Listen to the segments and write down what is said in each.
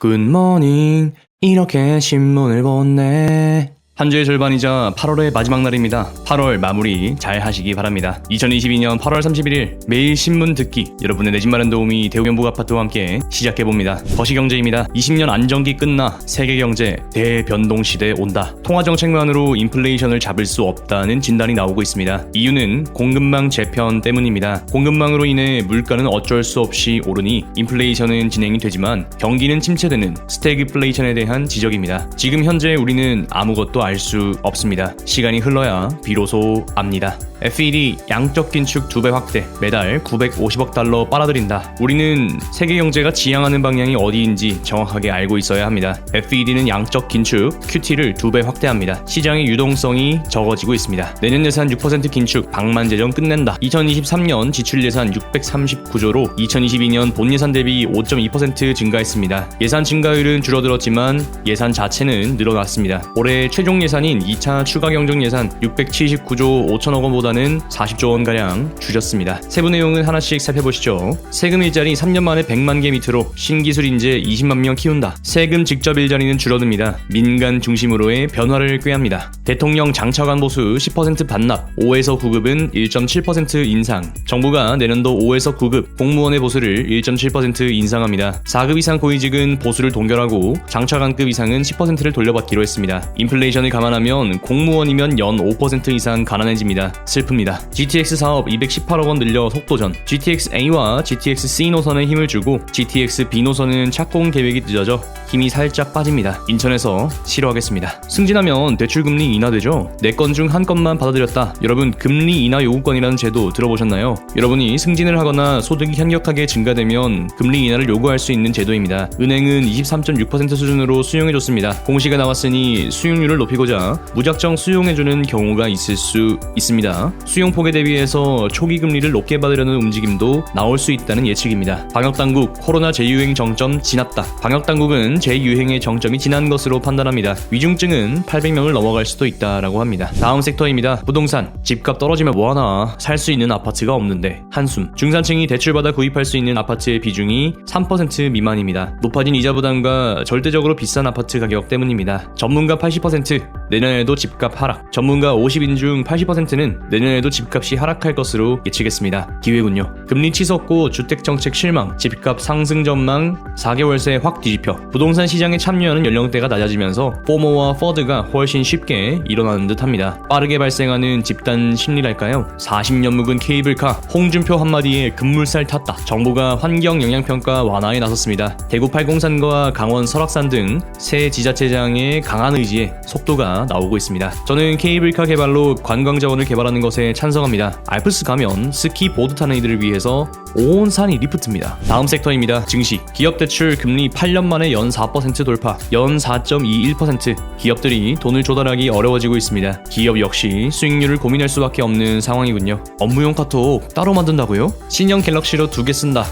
굿모닝 이렇게 신문을 보네. 한 주의 절반이자 8월의 마지막 날입니다. 8월 마무리 잘 하시기 바랍니다. 2022년 8월 31일 매일 신문 듣기, 여러분의 내 집 마련 도우미 대우경북 아파트와 함께 시작해봅니다. 거시경제입니다. 20년 안정기 끝나 세계경제 대변동 시대에 온다. 통화정책만으로 인플레이션을 잡을 수 없다는 진단이 나오고 있습니다. 이유는 공급망 재편 때문입니다. 공급망으로 인해 물가는 어쩔 수 없이 오르니 인플레이션은 진행이 되지만 경기는 침체되는 스태그플레이션에 대한 지적입니다. 지금 현재 우리는 아무것도 알 수 없습니다. 시간이 흘러야 비로소 압니다. FED 양적 긴축 2배 확대, 매달 950억 달러 빨아들인다. 우리는 세계 경제가 지향하는 방향이 어디인지 정확하게 알고 있어야 합니다. FED는 양적 긴축 QT를 2배 확대합니다. 시장의 유동성이 적어지고 있습니다. 내년 예산 6% 긴축, 방만 재정 끝낸다. 2023년 지출 예산 639조로 2022년 본 예산 대비 5.2% 증가했습니다. 예산 증가율은 줄어들었지만 예산 자체는 늘어났습니다. 올해 최종 예산인 2차 추가 경정 예산 679조 5천억 원보다 40조 원가량 줄였습니다. 세부 내용은 하나씩 살펴보시죠. 세금 일자리 3년 만에 100만 개 밑으로, 신기술 인재 20만 명 키운다. 세금 직접 일자리는 줄어듭니다. 민간 중심으로의 변화를 꾀합니다. 대통령 장차관 보수 10% 반납, 5에서 9급은 1.7% 인상. 정부가 내년도 5에서 9급 공무원의 보수를 1.7% 인상합니다. 4급 이상 고위직은 보수를 동결하고 장차관급 이상은 10%를 돌려받기로 했습니다. 인플레이션을 감안하면 공무원이면 연 5% 이상 가난해집니다. 슬픕니다. GTX 사업 218억 원 늘려 속도전. GTX-A와 GTX-C 노선에 힘을 주고 GTX-B 노선은 착공 계획이 늦어져 힘이 살짝 빠집니다. 인천에서 실어하겠습니다. 승진하면 대출금리 인하되죠? 4건 중 1건만 받아들였다. 여러분, 금리 인하 요구권이라는 제도 들어보셨나요? 여러분이 승진을 하거나 소득이 현격하게 증가되면 금리 인하를 요구할 수 있는 제도입니다. 은행은 23.6% 수준으로 수용해줬습니다. 공시가 나왔으니 수용률을 높이고자 무작정 수용해주는 경우가 있을 수 있습니다. 수용폭에 대비해서 초기 금리를 높게 받으려는 움직임도 나올 수 있다는 예측입니다. 방역당국, 코로나 재유행 정점 지났다. 방역당국은 재유행의 정점이 지난 것으로 판단합니다. 위중증은 800명을 넘어갈 수도 있다라고 합니다. 다음 섹터입니다. 부동산. 집값 떨어지면 뭐하나, 살 수 있는 아파트가 없는데 한숨. 중산층이 대출받아 구입할 수 있는 아파트의 비중이 3% 미만입니다. 높아진 이자 부담과 절대적으로 비싼 아파트 가격 때문입니다. 전문가 80%, 내년에도 집값 하락. 전문가 50인 중 80%는 내년에도 집값이 하락할 것으로 예측했습니다. 기회군요. 금리 치솟고 주택정책 실망, 집값 상승 전망 4개월 새 확 뒤집혀 부동산 시장에 참여하는 연령대가 낮아지면서 포모와 퍼드가 훨씬 쉽게 일어나는 듯합니다. 빠르게 발생하는 집단 심리랄까요? 40년 묵은 케이블카, 홍준표 한마디에 급물살 탔다. 정부가 환경 영향평가 완화에 나섰습니다. 대구 팔공산과 강원 설악산 등 새 지자체장의 강한 의지에 속도가 나오고 있습니다. 저는 케이블카 개발로 관광 자원을 개발하는 것에 찬성합니다. 알프스 가면 스키 보드 타는 이들을 위해서 온 산이 리프트입니다. 다음 섹터입니다. 증시. 기업 대출 금리 8년 만에 연 4% 돌파, 연 4.21%. 기업들이 돈을 조달하기 어려워지고 있습니다. 기업 역시 수익률을 고민할 수밖에 없는 상황이군요. 업무용 카톡 따로 만든다고요? 신형 갤럭시로 2개 쓴다.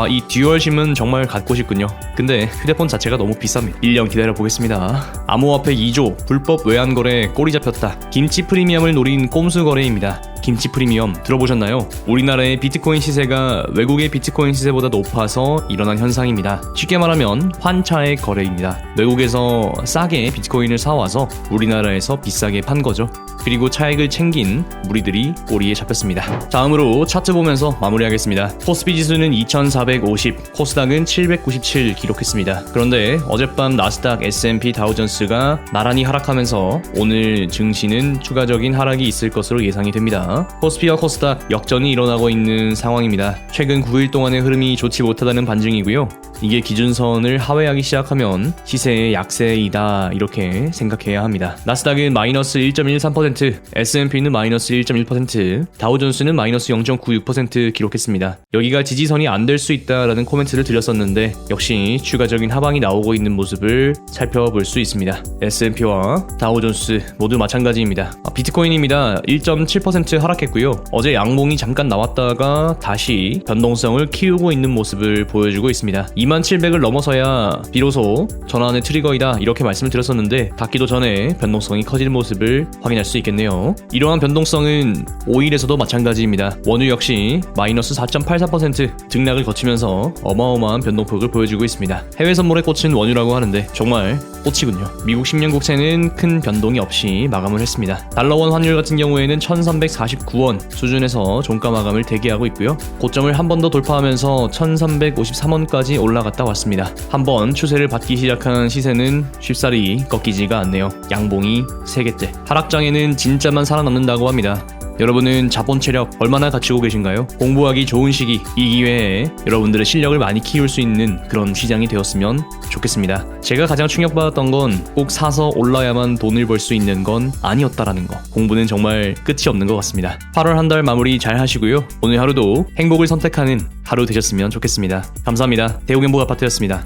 이 듀얼심은 정말 갖고 싶군요. 근데 휴대폰 자체가 너무 비쌉니다. 1년 기다려보겠습니다. 암호화폐 2조 불법 외환거래 꼬리 잡혔다. 김치 프리미엄을 노린 꼼수 거래입니다. 김치 프리미엄 들어보셨나요? 우리나라의 비트코인 시세가 외국의 비트코인 시세보다 높아서 일어난 현상입니다. 쉽게 말하면 환차의 거래입니다. 외국에서 싸게 비트코인을 사와서 우리나라에서 비싸게 판 거죠. 그리고 차익을 챙긴 무리들이 꼬리에 잡혔습니다. 다음으로 차트 보면서 마무리하겠습니다. 코스피 지수는 2450, 코스닥은 797 기록했습니다. 그런데 어젯밤 나스닥, S&P, 다우존스가 나란히 하락하면서 오늘 증시는 추가적인 하락이 있을 것으로 예상이 됩니다. 코스피와 코스닥 역전이 일어나고 있는 상황입니다. 최근 9일 동안의 흐름이 좋지 못하다는 반증이고요. 이게 기준선을 하회하기 시작하면 시세의 약세이다, 이렇게 생각해야 합니다. 나스닥은 마이너스 1.13%, S&P는 마이너스 1.1%, 다우존스는 마이너스 0.96% 기록했습니다. 여기가 지지선이 안 될 수 있다라는 코멘트를 드렸었는데 역시 추가적인 하방이 나오고 있는 모습을 살펴볼 수 있습니다. S&P와 다우존스 모두 마찬가지입니다. 비트코인입니다. 1.7% 하락했고요. 어제 양봉이 잠깐 나왔다가 다시 변동성을 키우고 있는 모습을 보여주고 있습니다. 2700을 넘어서야 비로소 전환의 트리거이다 이렇게 말씀을 드렸었는데 닿기도 전에 변동성이 커지는 모습을 확인할 수 있겠네요. 이러한 변동성은 오일에서도 마찬가지입니다. 원유 역시 마이너스 4.84% 등락을 거치면서 어마어마한 변동폭을 보여주고 있습니다. 해외 선물의 꽃은 원유라고 하는데 정말 꽃이군요. 미국 10년 국채는 큰 변동이 없이 마감을 했습니다. 달러원 환율 같은 경우에는 1349원 수준에서 종가 마감을 대기하고 있고요. 고점을 한 번 더 돌파하면서 1353원까지 올라갔다 왔습니다. 한번 추세를 받기 시작한 시세는 쉽사리 꺾이지가 않네요. 양봉이 3개째. 하락장에는 진짜만 살아남는다고 합니다. 여러분은 자본 체력 얼마나 갖추고 계신가요? 공부하기 좋은 시기, 이 기회에 여러분들의 실력을 많이 키울 수 있는 그런 시장이 되었으면 좋겠습니다. 제가 가장 충격받았던 건 꼭 사서 올라야만 돈을 벌 수 있는 건 아니었다라는 거. 공부는 정말 끝이 없는 것 같습니다. 8월 한 달 마무리 잘 하시고요. 오늘 하루도 행복을 선택하는 하루 되셨으면 좋겠습니다. 감사합니다. 대우경북 아파트였습니다.